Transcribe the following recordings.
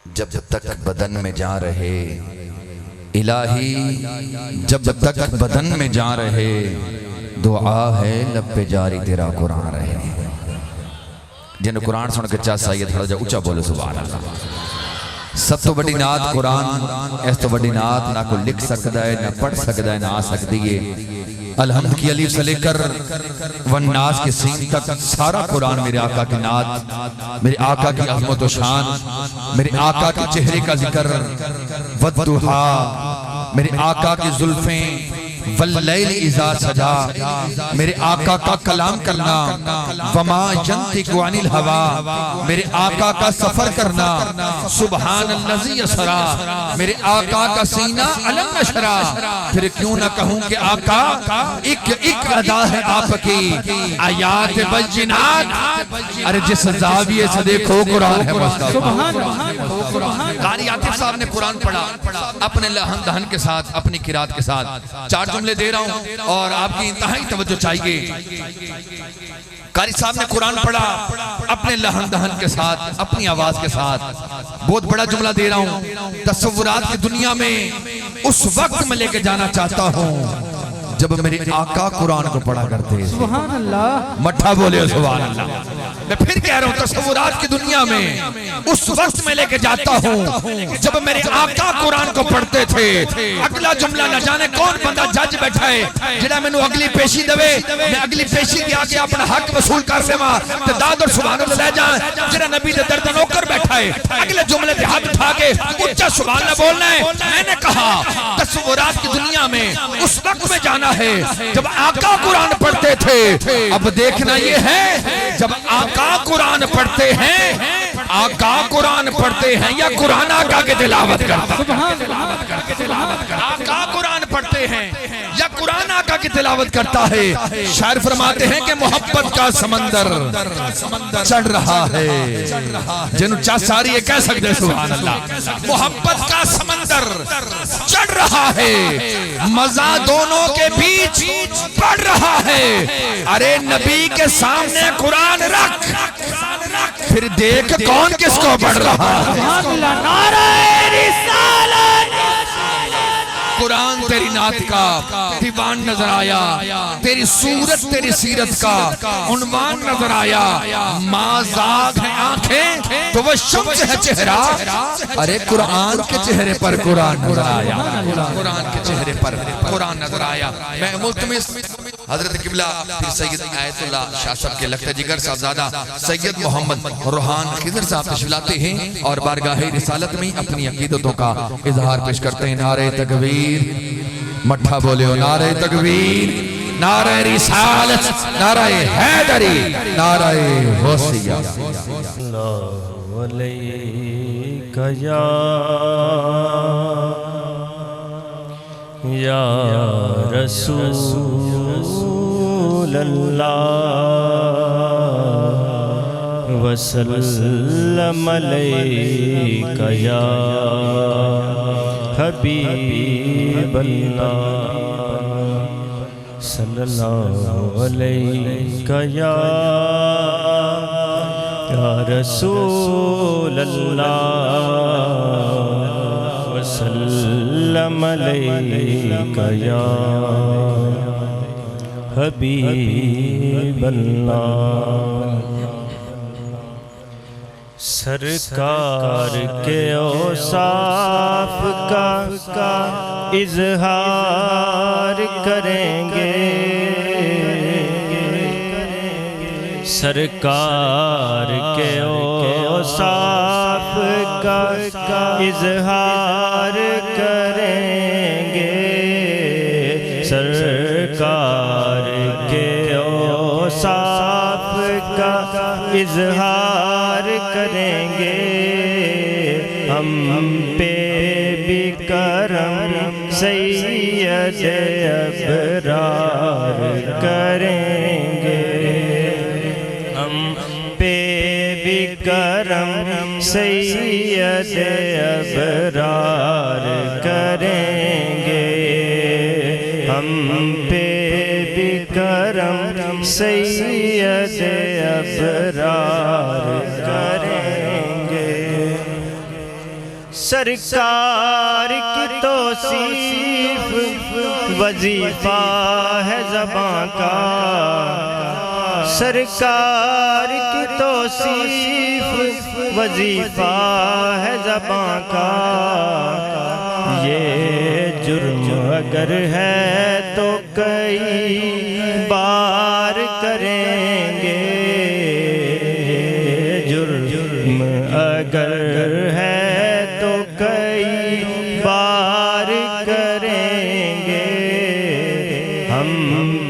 جب تک بدن میں جان رہے الہی، جب تک بدن میں جان رہے دعا ہے لب پہ جاری تیرا قرآن رہے۔ جن قرآن سن کے چاہ سید کھڑا جا اچھا بولے سبحان اللہ۔ سب تو بڑی نعت قرآن، اس تو بڑی نعت نہ کوئی لکھ سکتا ہے، نہ پڑھ سکتا ہے، نہ آ سکتی ہے۔ الحمد کی علیف سے لے کر والناس کے سین تک سارا قرآن میرے آقا کی نعت، میرے آقا کی عظمت و شان، میرے آقا کے چہرے کا ذکر، والضحا، میرے آقا کی زلفیں، واللیل اذا سجا، میرے آقا کا کلام کرنا، وما ینطق عن الہوا، میرے آقا کا سفر کرنا، سبحان اللذی اسرا، میرے آقا کا سینہ علم نشرا۔ پھر کیوں نہ کہوں کہ آقا ایک ادا ہے آپ کی آیات بینات، ارے جس زاویے سے دیکھو قرآن ہے مصطفیٰ۔ قاری عاطف صاحب نے قرآن پڑھا اپنے لہن دہن کے ساتھ، اپنی قرات کے ساتھ۔ چار جملے دے رہا ہوں اور آپ کی انتہائی توجہ چاہیے۔ قاری صاحب نے قرآن پڑھا اپنے لہن دہن کے ساتھ، اپنی آواز کے ساتھ۔ بہت بڑا جملہ دے رہا ہوں، تصورات کی دنیا میں اس وقت میں لے کے جانا چاہتا ہوں جب میرے آقا قرآن کو پڑھا کرتے ہیں۔ سبحان اللہ، مٹھا بولے سبحان اللہ۔ میں پھر کہہ رہا ہوں، تصورات کی دنیا میں اس وقت میں لے کے جاتا ہوں جب میرے آقا قرآن کو پڑھتے تھے۔ اگلا جملہ نہ جانے کون بندہ جج بیٹھا ہے جڑا میں نو اگلی پیشی دوے، میں اگلی پیشی دیا کے اپنا حق وصول کر سما تے داد اور سبحان اللہ لے جائیں۔ جڑا نبی دے درد نوکر بیٹھا ہے اگلے جملے پہ ہاتھ اٹھا کے اچھا سبحان اللہ بولنا ہے۔ میں نے کہا تصورات کی دنیا میں اس وقت میں جانا ہے جب آقا قرآن پڑھتے تھے۔ اب دیکھنا یہ ہے جب آقا قرآن پڑھتے ہیں، آقا قرآن پڑھتے ہیں یا قرآن آقا کے تلاوت کرتا ہے؟ آقا قرآن پڑھتے ہیں یا قرآن آقا کی تلاوت کرتا ہے؟ شاعر فرماتے ہیں کہ محبت کا سمندر چڑھ رہا ہے، جنہوں چاہ ساری یہ کہہ سکتے سبحان اللہ۔ محبت کا سمندر چڑھ رہا ہے، مزہ دونوں کے بیچ پڑھ رہا ہے۔ ارے نبی کے سامنے قرآن رکھ، پھر دیکھ کون کس کو پڑھ رہا ہے۔ نعرہ رسالت، قرآن تیری نعت کا دیوان نظر آیا، تیری صورت تیری سیرت کا عنوان نظر آیا۔ ماں زاغ ہے آنکھیں تو وہ شمس ہے چہرہ، ارے قرآن کے چہرے پر قرآن نظر آیا، قرآن کے چہرے پر قرآن نظر آیا۔ میں ملتمس حضرت قبلہ پھر سید آیت اللہ شاہ صاحب کے لختہ جگر صاحبزادہ سید محمد روحان خضر صاحب تشریف لاتے ہیں اور بارگاہ رسالت میں اپنی عقیدتوں کا اظہار پیش کرتے ہیں۔ نعرہ تکبیر، مٹھا بولے ہو نعرہ تکبیر، نعرہ رسالت، نعرہ حیدری، نعرہ غوثیہ۔ اللہ علیکہ یا رسول اللہ، وسلم علیکہ یا حبیب اللہ، صلی اللہ علیکہ یا رسول اللہ، وسلم علیکہ یا حبیب اللہ۔ سرکار کے اوصاف کا اظہار کریں گے، سرکار کے اوصاف کا اظہار کریں گے، سرکار کے اوصاف کا اظہار کریں گے۔ ہم پہ بھی کرم سید ابرار کریں گے، ہم پہ بھی کرم سید ابرار کریں گے، ہم پہ بھی کرم سید ابرار کریں گے۔ سرکار کی توصیف وظیفہ ہے زباں کا، سرکار کی توصیف وظیفہ ہے زباں کا، یہ جرم اگر ہے تو کئی بار کریں گے، جرم اگر ہے تو کئی بار کریں گے، ہم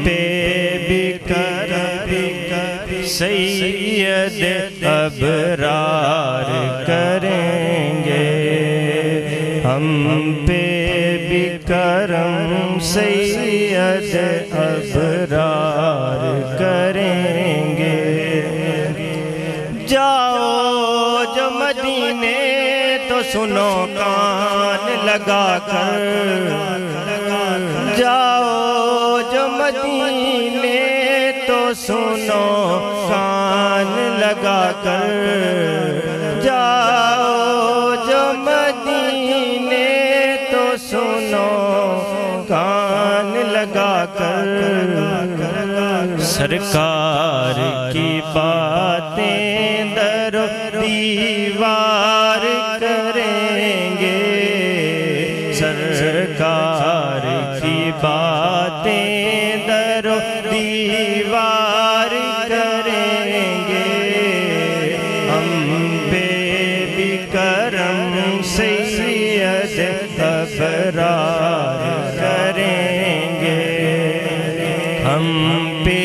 پہ بھی کرم سید ابرار کریں گے، ہم پہ بھی کرم سید ابرار کریں گے۔ جاؤ جو مدینے تو سنو کان لگا کر، جاؤ جو مدینے تو سنو کان لگا کر، جاؤ جو مدینے تو سنو کان لگا کر، سرکار کی باتیں در و دیوار کریں گے، سرکار کی باتیں در و دیوار کریں گے، ہم پہ بھی کرم سید ابرار کریں گے، ہم پہ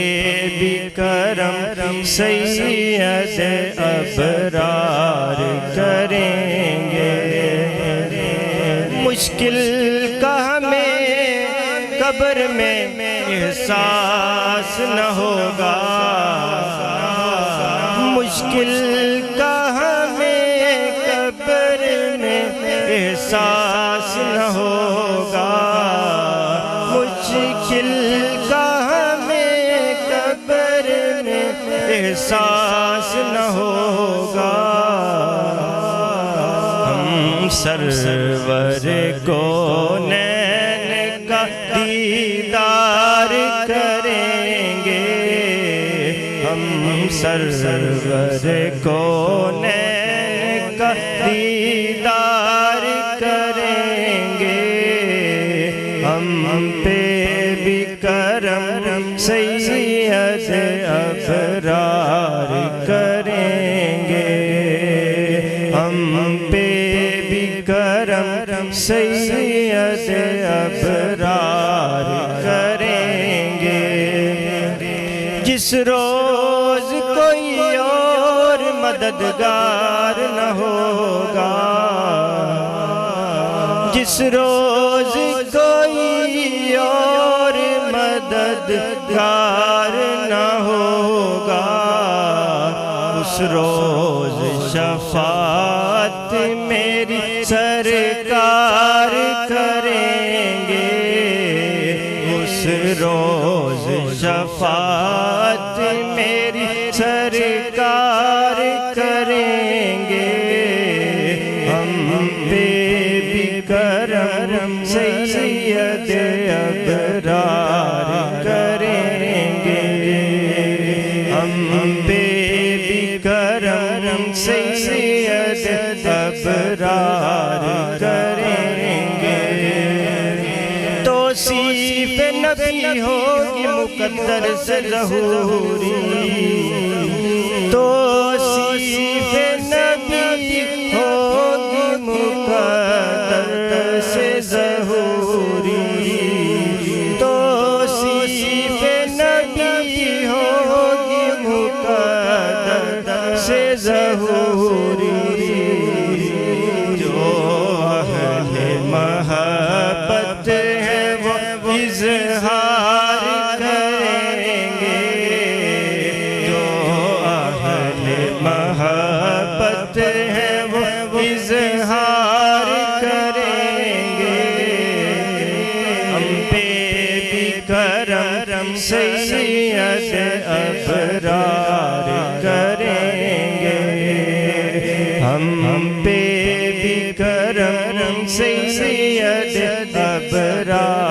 بھی کرم سید ابرار کریں گے۔ مشکل کا ہمیں قبر میں احساس نہ ہوگا، مشکل کا ہمیں قبر میں احساس نہ ہوگا، مشکل کا ہمیں قبر میں احساس نہ ہوگا، ہم سرور کونین کا دیدار کریں گے، ہم سرور کونین کا دیدار کریں گے، ہم پہ بھی کرم سید ابرار کریں گے، ہم پہ بھی کرم سید ابرار کریں گے۔ جس روز کوئی اور مددگار نہ ہوگا، جس روز کوئی اور مددگار نہ ہوگا، اس روز شفاعت میری سرکار کریں گے، اس روز شفاعت میری سرکار کریں گے، ہم پہ بھی کرم سید ابرار کریں گے، ہم پہ بھی کرم سید ابرار کریں گے۔ توصیف نبی ہوگی مقدر سے ظہوری، توصیف نبی ہوگی مقدر سے ظہوری، توصیف نبی ہوگی مقدر سے ظہوری، جو اہل محبت ہے وہ اظہار کریں گے، جو اہل محبت سید ابرار